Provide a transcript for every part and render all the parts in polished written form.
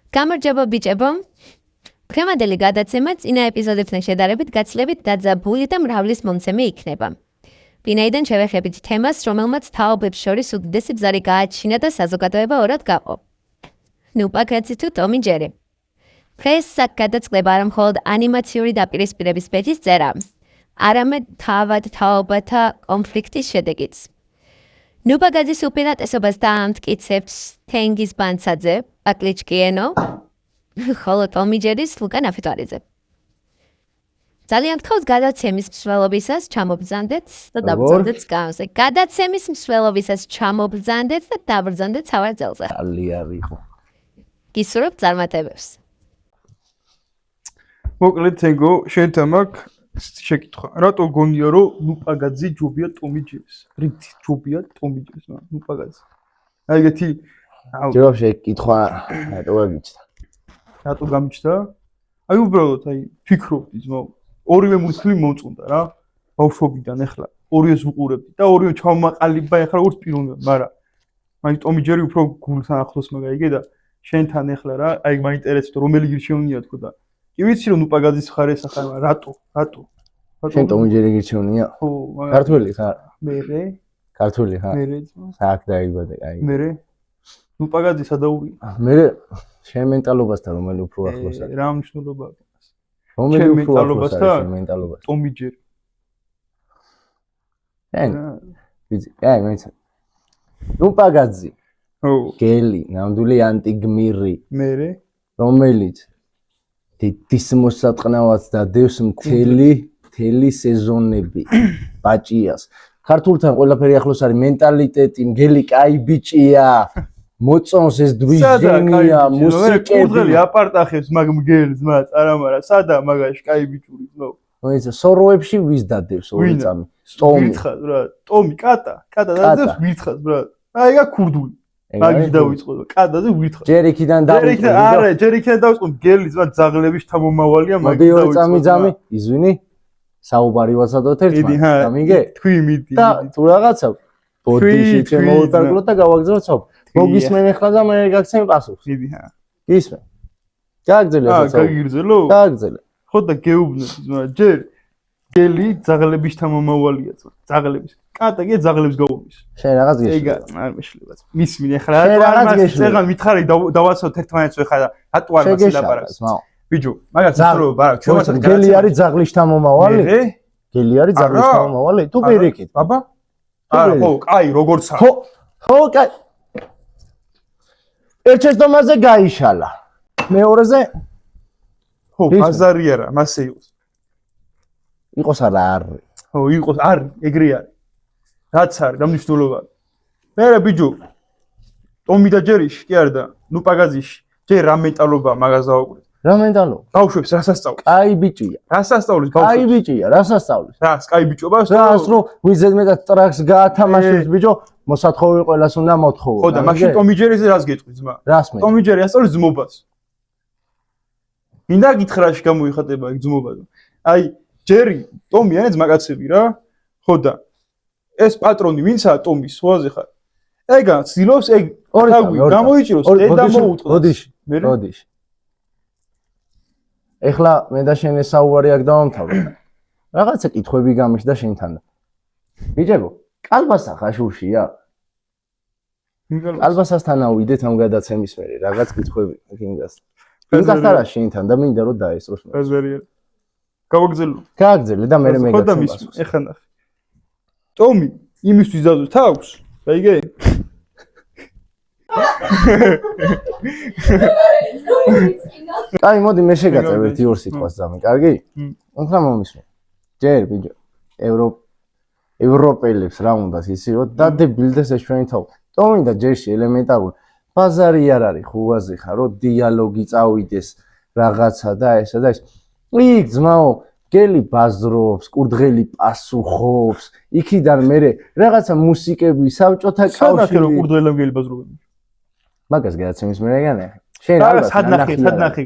გამარჯობა ბიჭებო. დღევანდელი გადაცემა წინა ეპიზოდებთან შედარებით გაცილებით დაძაბული და მრავლის მომცემი იქნება. ვინაიდან შევეხებით თემას, რომელმაც თაობებს შორის უდიდესი ბზარი გააჩინა და საზოგადოება ორად გაყო. ნუპაგაცი თუ ტომი ჯერი. დღეს აქ გადაწყდება არა მხოლოდ ანიმაციური დაპირისპირების ბედის წერა, არამედ თავად თაობათა კონფლიქტის შედეგიც. ნუპაგაძის უპირატესობას დაამტკიცებს თენგიზ ბანცაძე, აკლიჩკიენო, ხოლო ტომი ჯერის ლუკა ნაფიტვარიძე. ძალიან გთხოვთ გადაცემის მსვლელობისას ჩამობრძანდეთ და დაბრძანდეთ სკამზე. გადაცემის მსვლელობისას ჩამობრძანდეთ და დაბრძანდეთ სავარ ძელზე. ალიარიხო. გისურვებთ წარმატებებს. მოკლედ თენგო, შენთან მაქვს შეკითხვა. რატო გონია რომ ნუპაგაძე ჯობია ტომი ჯერის? რით ჯობია ტომი ჯერის, ნუპაგაძე. აი ეგეთი ჯობია შეკითხვა, რატო გაგიჩნდა? რატო გამიჩნდა? აი უბრალოდ აი ფიქრობდი ძმაო. ორივე მულტფილმი მომწონდა რა. ბავშვობიდან ახლა ორივეს ვუყურებდი და ორივე ჩავმაყალიბა ახლა როგორც პიროვნებად, მაგრამ მაინც ტომი ჯერი უფრო გულთან ახლოს მაგაიგე და შენთან ახლა რა, აი მაინტერესებს რომელი გირჩევნია თქო და კი ვიცი რომ ნუპაგაძის ხარეს ახლა რატო? შენ ტომი ჯერი გირჩევნია? ხო, ქართველი ხარ? მერე. ქართველი ხარ? მერე. საქმე დაიბადე, აი. მერე. ნუპაგაძე სადაური? მერე შენ მენტალობასთან რომელი უფრო ახლოს არის? რა მნიშვნელობა აქვს? რომელი უფრო ახლოს არის შენ მენტალობასთან? ტომი ჯერი. შენ ვიცი, აი მეც ნუპაგაძე. ხო. გელი, ნამდვილი ანტიგმირი. მერე. რომელიც დის მოსატყნავად და დევს მთელი სეზონები ბაჭიას. ქართულთან ყველაფერი ახლოს არის, მენტალიტეტი, მგელი კაი ბიჭია. მოწონს ეს დვიჟენია, მუსიკები. კურდღელი აპარტახებს მაგ მგელს, მათ არამარა, სადა მაგაში კაი ბიჭური ძმაო. მოიცა სოროებში ვის დადევს ორი წამი? ტომი. ვირთხას რა, ტომი, კატა დადევს ვირთხას ბრატ. აი ეგა ქურდული. მაგი დავიწყო და კადაზე ვირთხა. ჯერიქიდან დავიწყო. არა, ჯერიქიდან დავიწყო მგელი ზმა ძაღლების თამომავალია მაგი დავიწყო. მოდი ორი წამი, იზვინი. საუბარი ვაცადოთ ერთმანეთს. გამიგე? თქვი მიდი. და თუ რაღაცა ბოდიში შემოვიტარგლოთ და გავაგზავნოთ სოფ. მოგისმენ ახლა და მე გაგცემ პასუხს. მიდი ჰა. გისმენ. გააგზელე ასე. გაგიგრძელო? გააგზელე. ხო და გეუბნები ზმა ჯერ გელი ძაღლების თამომავალია ზმა. ძაღლების. კატაგე ძაღლებს გაუმის. შენ რაღაც გეშლი. ეგა არ მეშლება. მისმინე ახლა რა წეგან მითხარი დავაცოთ ერთმანეთს ხა და რატო არ მასილაპარაკს. ბიჭო, მაგას უბრალოდ ბარა, ჩვენსაც გელი არის ძაღლის თამომავალი? გელი არის ძაღლის თამომავალი? თუ პირიქით. აბა? არა, ხო, კაი, როგორცა. ხო, კაი. ერთშესდომაზე გაიშალა. მეორეზე? ხო, ბაზარი არა, მასე იყოს. იყოს არა არის. ხო, იყოს, არის, ეგრე არის. რაც არის, გამნიშნულობა. მერე ბიჭო, ტომი და ჯერიში, კი არა და ნუპაგაზიში, ჯერ რა მენტალობა მაგას დავაკვირდით. რა მენტალობა? ბავშვებს რას ასწავლის? კაი ბიჭია. რას ასწავლის ბავშვებს? კაი ბიჭია, რას ასწავლის? რას, კაი ბიჭობას? რას რომ ვიზედმეტად ტრაქს გაათამაშებს ბიჭო, მოსათხოვი ყველას უნდა მოთხოვო. ხო და მაშინ ტომი ჯერიზე რას გეტყვი ძმა? რას მე? ტომი ჯერი ასწავლის ძმობას. მინდა გითხრაში გამოიხატება ეგ ძმობა. აი, ჯერი, ტომი არის მაგაცები რა. ხო და ეს პატრონი ვინცაა ტომის, სხვაზე ხარ. ეგა ცდილობს ეგ თაგვი გამოიჭიროს და მოუწყოს. ოდიში. ეხლა მე და შენ ეს საუბარი აქ დავამთავრე. რაღაცა კითხვები გამიშდა შენთან. ბიჭებო, კალბასა ხაშურშია? კალბასასთან ავიდეთ ამ გადაცემის მერე, რაღაც კითხვები გინდას. გინდასარა შენთან და მინდა რომ დაესწროს. ეს ვერია. გავაგზელო. გააგზელე და მე მეგაცემ პასუხს. ეხლა ნახე. ტომი იმისთვის დადოს თავს, აიგე? კაი, მოდი მე შეგაწევ ერთი ორ სიტყვას ძამი, კარგი? ეხლა მომისმენ. ჯერ ბიჭო, ევროპელებს რა უნდათ იცი რომ დადებილდეს ეს ჩვენი თავი. ტომი და ჯერში ელემენტარული ბაზარი არ არის ხუვაზე ხარ, რომ დიალოგი წავიდეს რაღაცა და ესა და ეს. იქ ძმაო, გელი ბაზრობს, კურდღელი პასუხობს, იქიდან მე რაღაცა მუსიკები, საბჭოთა კავშირი. სადახე რომ კურდღელა გელი ბაზრობები. მაგას გადაცემის მე რეგანე. შენ ალბათ სადნახე,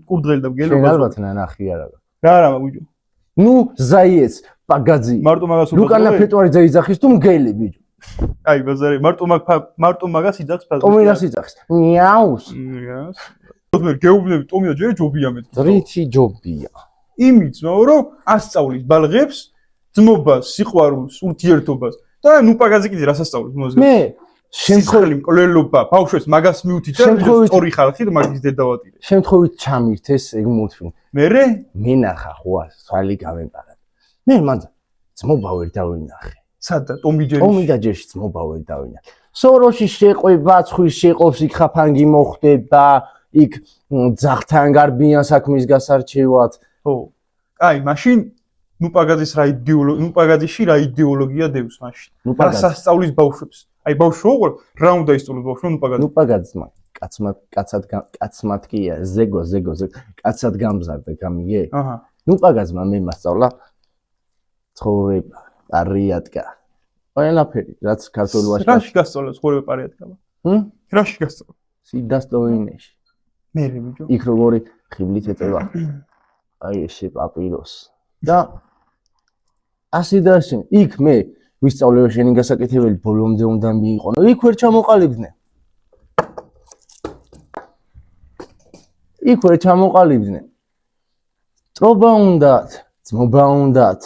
კურდღელი და გელი ბაზრობები. შენ ალბათ ნანახი არა. რა არა ბიჭო. ნუ ზაიეც, პაგაძი. მარტო მაგას უბრალოდ. ლუკა ნაფეტვარიძე იძახის თუ მგელი ბიჭო. აი ბაზარი მარტო მაგას იძახს ფაზი. ტომი რას იძახს? ნიაუს. მე გეუბნები ტომი და ჯერი ჯობია მე. დრითი ჯობია. იმით ძმაო რომ ასწავლის ბალღებს ძმობას, სიყვარულს, ურთიერთობას და ნუ პაგაზი კიდე რას ასწავლის მოზგებს. მე შემთხვევით მკვლელობა, ბავშვებს მაგას მიუთით და სწორი ხალხი და მაგის დედავატირე. შემთხვევით ჩამირთეს ეგ მულტფილმი. მერე მენახა ხო სვალი გამეპარა. მე მანდ ძმობა ვერ დავინახე. სადა ტომი ჯერი. ტომი და ჯერში ძმობა ვერ დავინახე. სოროში შეყვება, ცხვის შეყობს, იქ ხაფანგი მოხდება, იქ ძაღთან გარბიან საქმის გასარჩევად. ხო. აი, მაშინ ნუ პაგაზის რა იდეოლოგია, ნუ პაგაზიში რა იდეოლოგია დევს მაშინ. რას ასწავლის ბავშვებს? აი ბავშვი უყურებ, რა უნდა ისწავლოს ბავშვი ნუ პაგაზი. ნუ პაგაზმა, კაცად კია, ზეგო, კაცად გამზარდა, გამიგე? აჰა. ნუ პაგაზმა მე მასწავლა ცხოვრება, პარიატკა. ყველაფერი, რაც ქართულობაში. რაში გასწავლა ცხოვრება პარიატკა? რაში გასწავლა? სიდასტოინეში. მე ბიჭო. იქ როგორი ხიბლით ეწევა. აი ესე პაპიროს. და ასე და ასე. იქ მე ვისწავლე შენი გასაკეთებელი ბოლომდე უნდა მიიყო. იქ ვერ ჩამოყალიბდნენ. იქ ვერ ჩამოყალიბდნენ. ტრობა უნდათ, ძმობა უნდათ.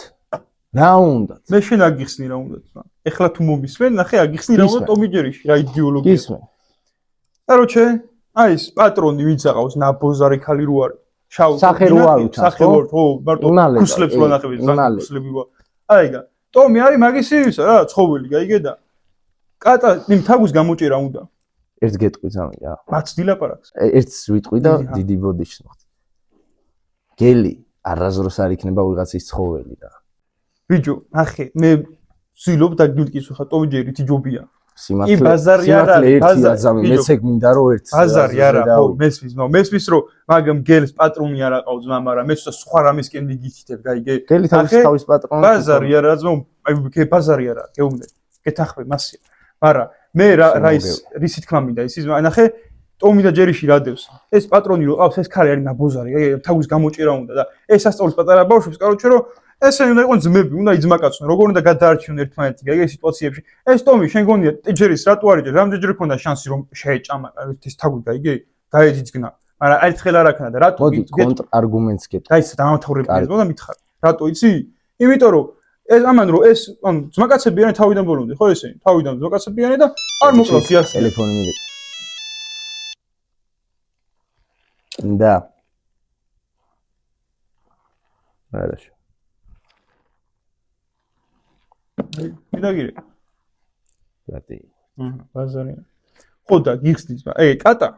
რა უნდათ? მე შენ აგიხსნი რა უნდათ რა. ეხლა თუ მომისმენ, ნახე აგიხსნი რა უნდა ტომი ჯერიში, რა იდეოლოგია. გისმენ. კაროჩე, აი ეს პატრონი ვინც აყავს ნაბოზარი ხალი რო არის. შავ სახე რო არ უჩას, სახე ვარ, ხო, მარტო ქუსლებს რო ნახები, ქუსლები ვარ. აიგა. ტომი არის მაგის ისა რა, ცხოველი, გაიგე და კატა იმ თაგვის გამოჭერა უნდა. ერთ გეტყვი ძამი რა. მაც დილაპარაკს. ერთს ვიტყვი და დიდი ბოდიში მოხდა. გელი არაზროს არ იქნება ვიღაცის ცხოველი რა. ბიჭო, ნახე, მე ვცდილობ და გილკის ხა ტომი ჯერი თი ჯობია. სიმართლე ბაზარი არ არის, ბაზარი ძამი, მეც ეგ მინდა რომ ერთ ბაზარი არა, ხო, მესმის რომ მაგამ გელს პატრონი არ აყავს ძმა, მაგრამ მეც სხვა რამისკენ მიგითითებ, გაიგე? გელი თავის პატრონი. ბაზარი არა ძმა, აი ბაზარი არა, გეუბნე. გეთახმე მასია. მაგრამ მე რა ის რისი თქმა მინდა ის ნახე ტომი და ჯერიში რა დევს. ეს პატრონი რო ყავს, ეს ქალი არის ნაბოზარი, აი თავის გამოჭერა უნდა და ეს ასწავლის პატარა ბავშვებს, კაროჩე რომ ესენი უნდა იყოს ძმები, უნდა იძმაკაცონ, როგორ უნდა გადაარჩიონ ერთმანეთი, გაიგე სიტუაციებში. ეს ტომი შენ გონია ჯერის რატო არის, რამდენჯერ ქონდა შანსი რომ შეეჭამა ეს თაგვი, გაიგე? გაეძიძგნა. მაგრამ ერთხელ არ აქნა და რატო კონტრ არგუმენტს გეტყვი. გაიცი დამთავრებული და მითხარ. რატო იცი? იმიტომ რომ ეს ამან რომ ეს ანუ ძმაკაცები არიან თავიდან ბოლომდე, ხო ესენი? თავიდან ძმაკაცები არიან და არ მოკლავს იას ტელეფონი მიგე. და არაში. მიდაგირე. რატი? ბაზარი. ხო და გიხსნის, აი კატა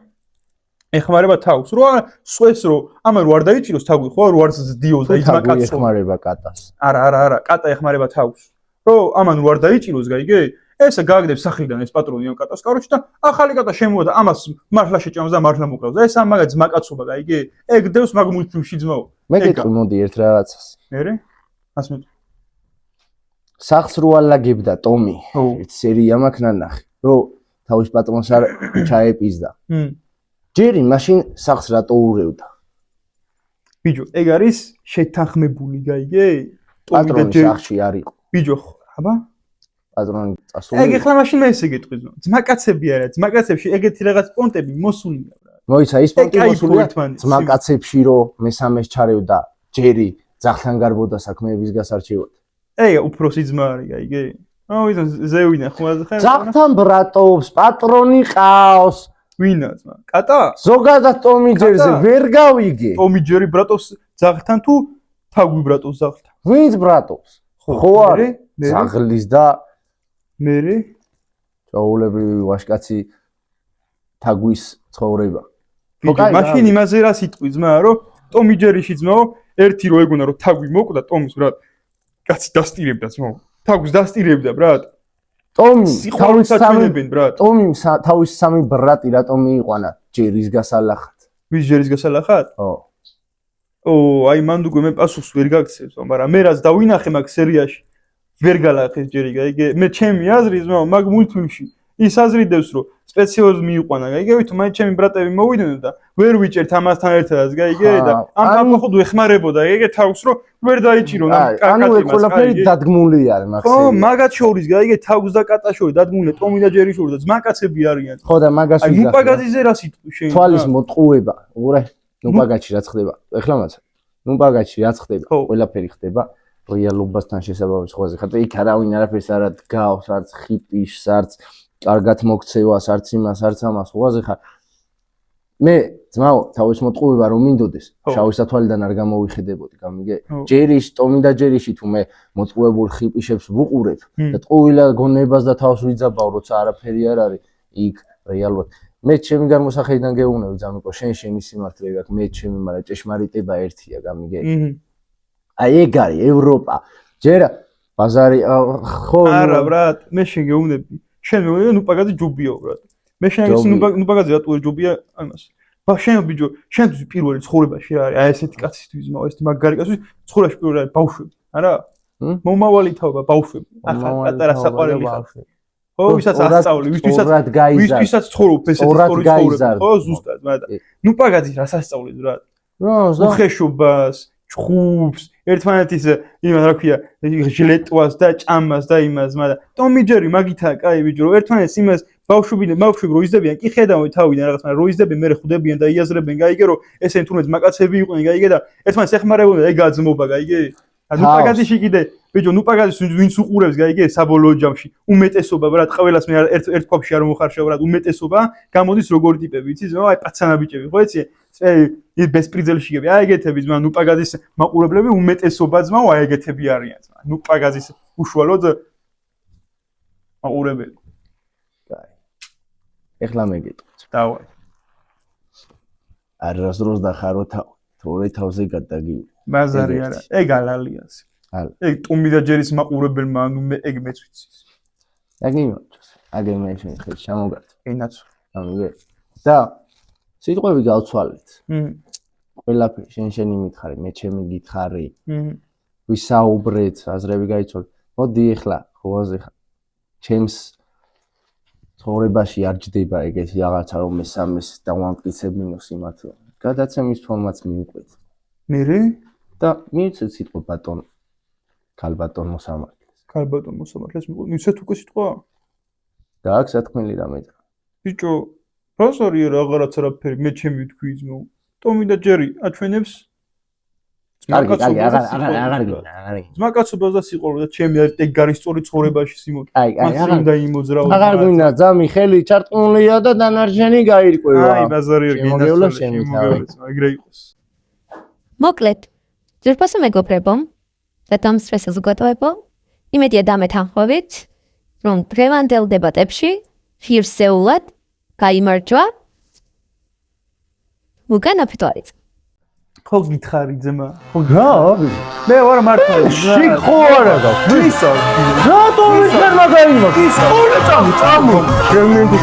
ეხმარება თავს, რო სვეს რო ამან რო არ დაიჭიროს თაგვი, ხო, რო არ ზდიოს და იძმაკაცო. ეხმარება კატას. არა, კატა ეხმარება თავს. რო ამან რო არ დაიჭიროს, გაიგე? ესა გააგდებს სახლიდან ეს პატრონი ამ კატას, კაროჩე და ახალი კატა შემოვა და ამას მართლა შეჭამს და მართლა მოკლავს. და ეს ამ მაგაც ძმაკაცობა, გაიგე? ეგ დევს მაგ მულტფილმში ძმაო. მე გეტყვი მოდი ერთ რაღაცას. მერე? ასე მე სახს რო ალაგებდა ტომი. ერთ სერია მაქვს ნანახი, რომ თავის პატრონს არ ჩაეპიზდა. ჯერი მაშინ სახს რატო უღევდა? ბიჭო, ეგ არის შეთანხმებული, გაიგე? პატრონი სახში არ იყო. ბიჭო, აბა? პატრონი წასული. ეგ ახლა მაშინ მე ესე გეტყვი, ძმაკაცები არა, ძმაკაცებში ეგეთი რაღაც პონტები მოსულია რა. მოიცა ის პონტი მოსულია ძმაკაცებში რომ მესამეს ჩარევდა ჯერი ძაღლთან გარბოდა საქმეების გასარჩევად. ეგ უფროსი ძმა არის, გაიგე? ვიდა ზევინა ხო ხარ? ძაღლთან ბრატობს, პატრონი ყავს. ვინა ძმა? კატა? ზოგადად ტომი ჯერზე ვერ გავიგე. ტომი ჯერი ბრატობს ძაღლთან თუ თაგვი ბრატობს ძაღლთან? ვინც ბრატობს? ხო არის? ძაღლის და მერე ჩაულებრივი ვაშკაცი თაგვის ცხოვრება. ბიჭო, მაშინ იმაზე რა სიტყვი ძმა, რომ ტომი ჯერიში ძმაო, ერთი რო ეგონა რომ თაგვი მოკვდა ტომის ბრატ. კაცი დასტირებდა ძმაო. თაგვის დასტირებდა ბრატ. ტომი თავის სამი ბრატი რატომ მიიყვანა ჯერის გასალახად? ვის ჯერის გასალახად? ხო. აი მანდ უკვე მე პასუხს ვერ გაგცევს, მაგრამ მე რაც დავინახე მაგ სერიაში ვერ გალახეს ჯერი, გაიგე? მე ჩემი აზრით, მაგ მულტფილმში ის აზრიდებს რომ სპეციალურად მიიყვანა, გაიგე, თუ მაინც ჩემი ბრატები მოვიდნენ და ვერ ვიჭერთ ამასთან ერთადაც, გაიგე და ამ კაფახოდ ვეხმარებოდა, გაიგე, თავს რომ ვერ დაიჭირო ანუ ეს ყველაფერი დადგმული არის ხო, მაგათ შორის, გაიგე, თავს და კატა შორის დადგმული ტომი და ჯერი შორის და ძმაკაცები არიან. ხო და მაგას აი, ნუპაგაძეზე რა სიტყვი შენ? თვალის მოტყუება, უყურე, ნუპაგაჩი რაც ხდება, ეხლა მაცა. ნუპაგაჩი რაც ხდება, ყველაფერი ხდება რეალობასთან შესაბამის ხვაზე. ხატა იქ არავინ არაფერს არ დგავს, არც ხიპიშს, არც კარგად მოქცევას, არც იმას, არც ამას ხვაზე ხარ. მე ძმაო, თავის მოტყუება რომ მინდოდეს, შავი სათვალიდან არ გამოვიხედებოდი, გამიგე? ჯერიში, ტომი და ჯერიში თუ მე მოტყუებულ ხიპიშებს ვუყურებ და ტყუილა გონებას და თავს ვიძაბავ, როცა არაფერი არ არის, იქ რეალურად მე ჩემი გამოსახედიდან გეუბნები ძამიკო, შენი სიმართლე გაქვს, მე ჩემი, მაგრამ ჭეშმარიტება ერთია, გამიგე? აი ეგ არის ევროპა. ჯერა ბაზარი ხო არა ბრატ, მე შენ გეუბნები. შენ მეუბნები ნუპაგაძე ჯობია ბრატ. მე შენ ის ნუპაგაძე რატო ჯობია ამას. შენ ბიჭო, შენთვის პირველი ცხოვრებაში რა არის? აი ესეთი კაცისთვის, ესეთი მაგარი კაცთვის ცხოვრებაში პირველი არის ბავშვები, არა? მომავალი თაობა ბავშვები. ახლა პატარა საყვარელი ხალხი. ხო, ვისაც ასწავლი, ვისთვისაც ცხოვრობ ესეთი ცხოვრება. ხო, ზუსტად, მაგრამ ნუპაგაძე რას ასწავლებს ბრატ? უხეშობას, ჭხუბს, ერთმანეთის იმას რა ქვია, ჟილეტვას და ჭამას და იმას, მაგრამ ტომი ჯერი მაგითაა, კაი ბიჭო, რომ ერთმანეთს იმას ბავშვები რო იზრდებიან, კი ხედავენ თავიდან რაღაც, მაგრამ რო იზრდებიან, მე ხვდებიან და იაზრებენ, გაიგე, რომ ესენი თუნდაც მაკაცები იყვნენ, გაიგე და ერთმანეთს ეხმარებოდნენ, ეგ გაძმობა, გაიგე? ნუპაგაძეში კიდე, ბიჭო, ნუპაგაძეს ვინც უყურებს, გაიგე, საბოლოო ჯამში, უმეტესობა, ბრატ, ყველას მე ერთ ქვაბში არ მოხარშავ, ბრატ, უმეტესობა გამოდის როგორი ტიპები, იცი, ზო, აი პაცანა ბიჭები, ხო იცი? ეს ბესპრიძელში გები, აი ეგეთები, ზმა, ნუპაგაძის მაყურებლები უმეტესობა ზმა, აი ეგეთები არიან, ზმა. ნუპაგაძის უშუალოდ მაყურებელი. კაი. ეხლა მე გეტყვით. დავაი. არასდროს დახარო თავი, თორე თავზე გადაგივი. ბაზარი არა, ეგ ალალიას. ეგ ტომი და ჯერის მაყურებელმა, ნუ მე ეგ მეც ვიცის. ეგ იმოჩოს. აგე მე შენ ხეთ ჩამოგართ. ენაც. ამიგე. და სიტყვები გავცვალეთ. ყველაფერი შენი მითხარი, მე ჩემი გითხარი. ვისაუბრეთ, აზრები გაიცვალეთ. მოდი ეხლა ხოაზე ხარ. ჩემს ცხოვრებაში არ ჯდება ეგეთი რაღაცა, რომ მესამეს დავამტკიცებ მინუს იმათო. გადაცემის ფორმატს მივყვეთ. მერე და მივცეთ სიტყვა ბატონ ქალბატონ მოსამართლეს. ქალბატონ მოსამართლეს მივცეთ უკვე სიტყვა? გააქვს სათქმელი რამე. ბიჭო, რას არის რაღაცა არაფერი, მე ჩემი თქვი ძმო. ტომი და ჯერი აჩვენებს ძმაკაცობას და სიყვარულს და ჩემი ეგ არის სწორი ცხოვრებაში სიმოდი. მას უნდა იმოძრავო. აღარ გვინდა ძამი ხელი ჩარტყმულია და დანარჩენი გაირკვევა. აი ბაზარი არ გინდა შენი თავი. ეგრე იყოს. მოკლედ, ძირფასო მეგობრებო და თამ სტრესს უგატოებო, იმედია დამეთანხმებით, რომ დღევანდელ დებატებში ღირსეულად გაიმარჯვა უკან აფიტოარიც. ხო გითხარი ძმა? ხო რა? მე ვარ მართალი. შიგ ხო არა და ვისა? რატომ ის ვერ მაგარი მაქვს? ის ორი წამო. შემენდი.